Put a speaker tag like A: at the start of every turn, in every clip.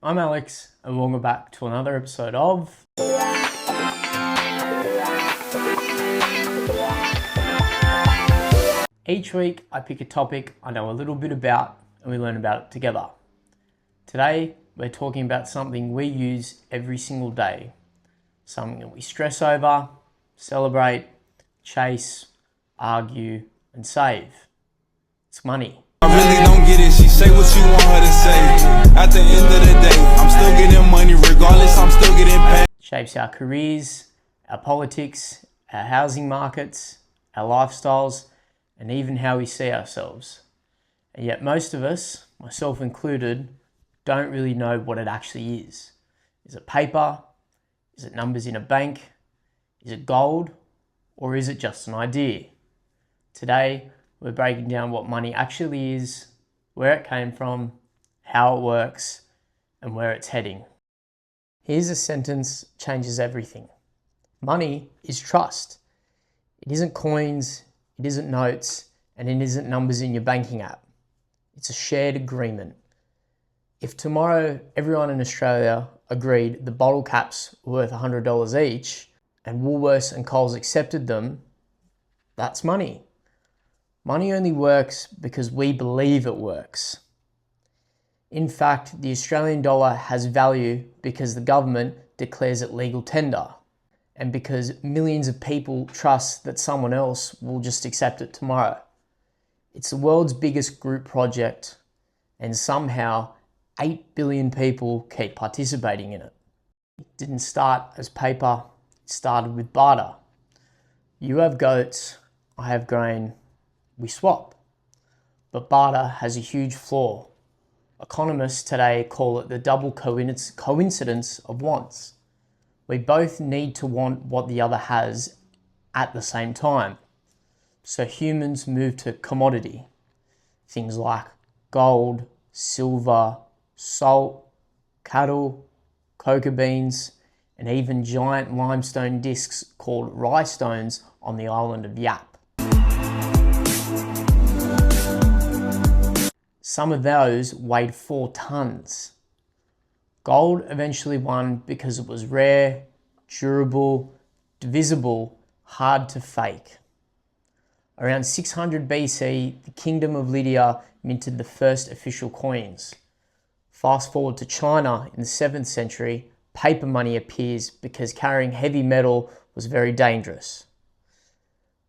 A: I'm Alex, and welcome back to another episode of Each week I pick a topic I know a little bit about and we learn about it together. Today we're talking about something we use every single day, something that we stress over, celebrate, chase, argue and save. It's money.
B: I really don't get it, she say what you want her to say. At the end of the day, I'm still getting money regardless, I'm still getting paid.
A: It shapes our careers, our politics, our housing markets, our lifestyles, and even how we see ourselves. And yet most of us, myself included, don't really know what it actually is. Is it paper? Is it numbers in a bank? Is it gold? Or is it just an idea? Today, we're breaking down what money actually is, where it came from, how it works, and where it's heading. Here's a sentence changes everything. Money is trust. It isn't coins, it isn't notes, and it isn't numbers in your banking app. It's a shared agreement. If tomorrow everyone in Australia agreed the bottle caps were worth $100 each, and Woolworths and Coles accepted them, that's money. Money only works because we believe it works. In fact, the Australian dollar has value because the government declares it legal tender and because millions of people trust that someone else will just accept it tomorrow. It's the world's biggest group project and somehow 8 billion people keep participating in it. It didn't start as paper, it started with barter. You have goats, I have grain, we swap. But barter has a huge flaw. Economists today call it the double coincidence of wants. We both need to want what the other has at the same time. So humans move to commodity. Things like gold, silver, salt, cattle, cocoa beans, and even giant limestone discs called rye stones on the island of Yap. Some of those weighed 4 tons. Gold eventually won because it was rare, durable, divisible, hard to fake. Around 600 BC, the Kingdom of Lydia minted the first official coins. Fast forward to China in the 7th century, paper money appears because carrying heavy metal was very dangerous.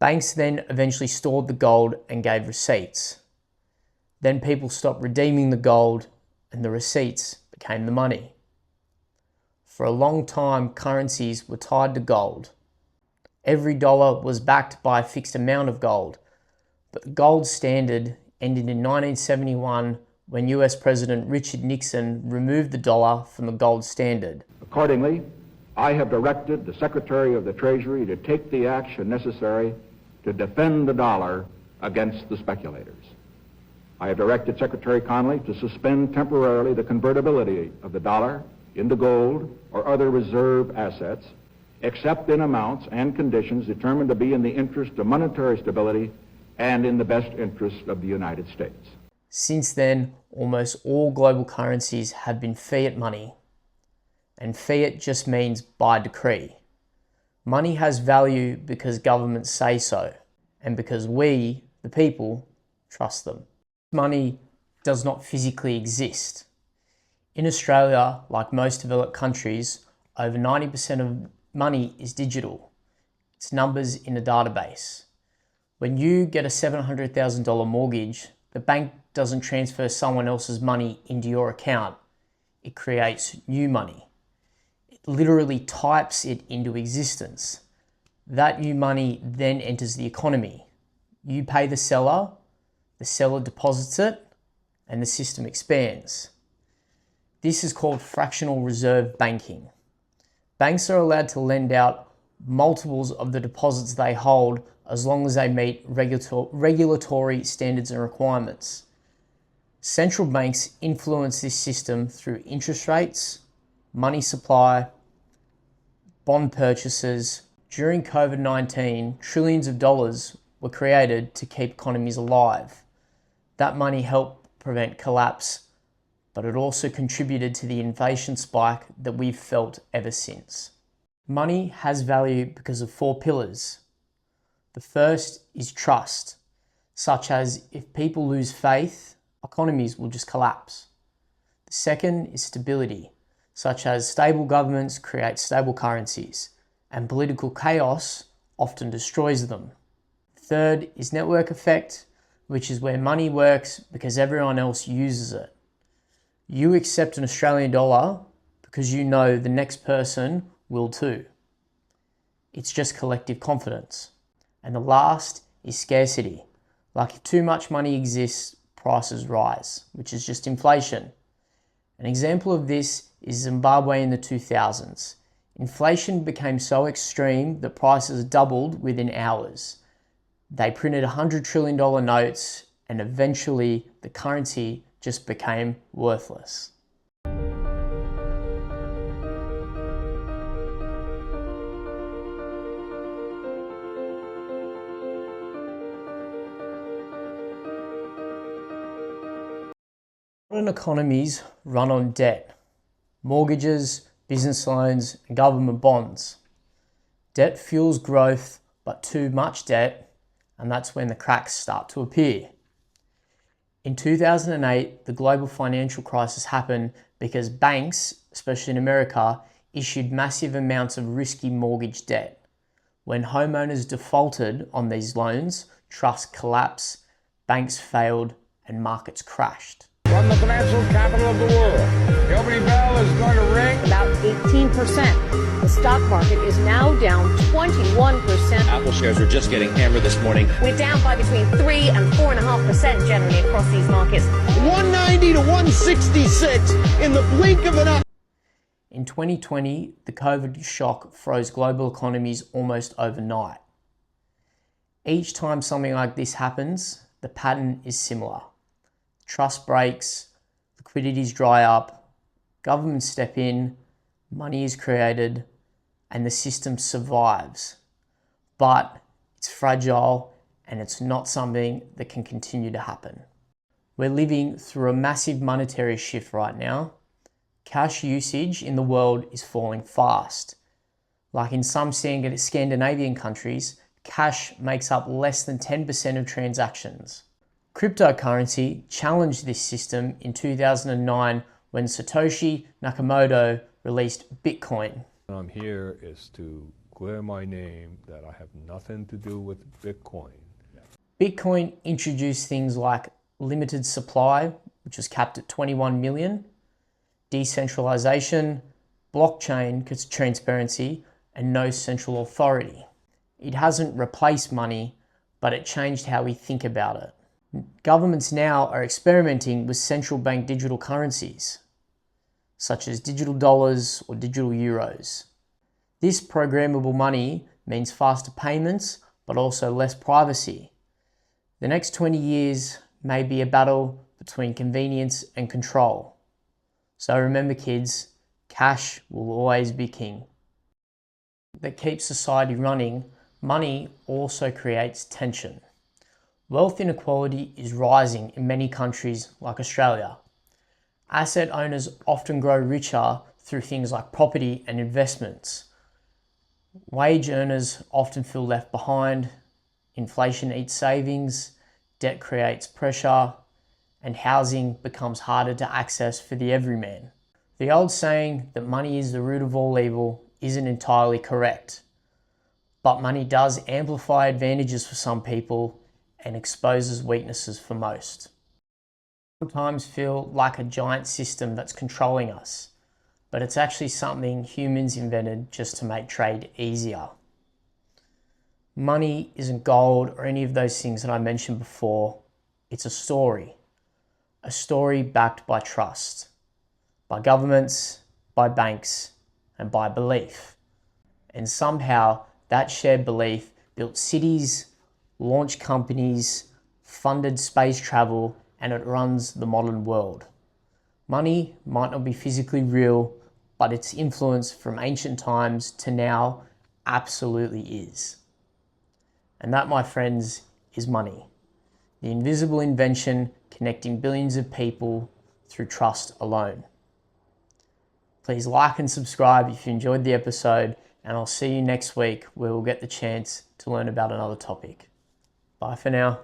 A: Banks then eventually stored the gold and gave receipts. Then people stopped redeeming the gold and the receipts became the money. For a long time, currencies were tied to gold. Every dollar was backed by a fixed amount of gold, but the gold standard ended in 1971 when US President Richard Nixon removed the dollar from the gold standard.
C: Accordingly, I have directed the Secretary of the Treasury to take the action necessary to defend the dollar against the speculators. I have directed Secretary Connally to suspend temporarily the convertibility of the dollar into gold or other reserve assets, except in amounts and conditions determined to be in the interest of monetary stability and in the best interest of the United States.
A: Since then, almost all global currencies have been fiat money, and fiat just means by decree. Money has value because governments say so, and because we, the people, trust them. Money does not physically exist. In Australia, like most developed countries, over 90% of money is digital. It's numbers in a database. When you get a $700,000 mortgage, the bank doesn't transfer someone else's money into your account. It creates new money. It literally types it into existence. That new money then enters the economy. You pay the seller deposits it, and the system expands. This is called fractional reserve banking. Banks are allowed to lend out multiples of the deposits they hold as long as they meet regulatory standards and requirements. Central banks influence this system through interest rates, money supply, bond purchases. During COVID-19, trillions of dollars were created to keep economies alive. That money helped prevent collapse but it also contributed to the inflation spike that we've felt ever since. Money has value because of 4 pillars. The first is trust, such as if people lose faith, economies will just collapse. The second is stability, such as stable governments create stable currencies, and political chaos often destroys them. Third is network effect, which is where money works because everyone else uses it. You accept an Australian dollar because you know the next person will too. It's just collective confidence. And the last is scarcity. Like if too much money exists, prices rise, which is just inflation. An example of this is Zimbabwe in the 2000s. Inflation became so extreme that prices doubled within hours. They printed $100 trillion notes and eventually the currency just became worthless. Modern economies run on debt, mortgages, business loans, and government bonds. Debt fuels growth, but too much debt, and that's when the cracks start to appear. In 2008, the global financial crisis happened because banks, especially in America, issued massive amounts of risky mortgage debt. When homeowners defaulted on these loans, trust collapsed, banks failed, and markets crashed.
D: From the financial capital of the world, the opening bell is going to ring.
E: About 18%. The stock market is now down 21%.
F: Apple shares are just getting hammered this morning.
E: We're down by between 3 and 4.5% generally across these markets.
D: 190 to 166 in the blink of an eye.
A: In 2020, the COVID shock froze global economies almost overnight. Each time something like this happens, the pattern is similar. Trust breaks, liquidities dry up, governments step in, money is created, and the system survives. But it's fragile and it's not something that can continue to happen. We're living through a massive monetary shift right now. Cash usage in the world is falling fast. Like in some Scandinavian countries, cash makes up less than 10% of transactions. Cryptocurrency challenged this system in 2009 when Satoshi Nakamoto released Bitcoin.
G: I'm here is to clear my name that I have nothing to do with Bitcoin.
A: Bitcoin introduced things like limited supply, which was capped at 21 million, decentralization, blockchain transparency, and no central authority. It hasn't replaced money, but it changed how we think about it. Governments now are experimenting with central bank digital currencies, such as digital dollars or digital euros. This programmable money means faster payments, but also less privacy. The next 20 years may be a battle between convenience and control. So remember kids, cash will always be king. That keeps society running, money also creates tension. Wealth inequality is rising in many countries like Australia. Asset owners often grow richer through things like property and investments. Wage earners often feel left behind, inflation eats savings, debt creates pressure, and housing becomes harder to access for the everyman. The old saying that money is the root of all evil isn't entirely correct, but money does amplify advantages for some people and exposes weaknesses for most. Sometimes feel like a giant system that's controlling us, but it's actually something humans invented just to make trade easier. Money isn't gold or any of those things that I mentioned before. It's a story backed by trust, by governments, by banks, and by belief. And somehow that shared belief built cities, launched companies, funded space travel, and it runs the modern world. Money might not be physically real, but its influence from ancient times to now absolutely is. And that, my friends, is money. The invisible invention connecting billions of people through trust alone. Please like and subscribe if you enjoyed the episode, and I'll see you next week where we'll get the chance to learn about another topic. Bye for now.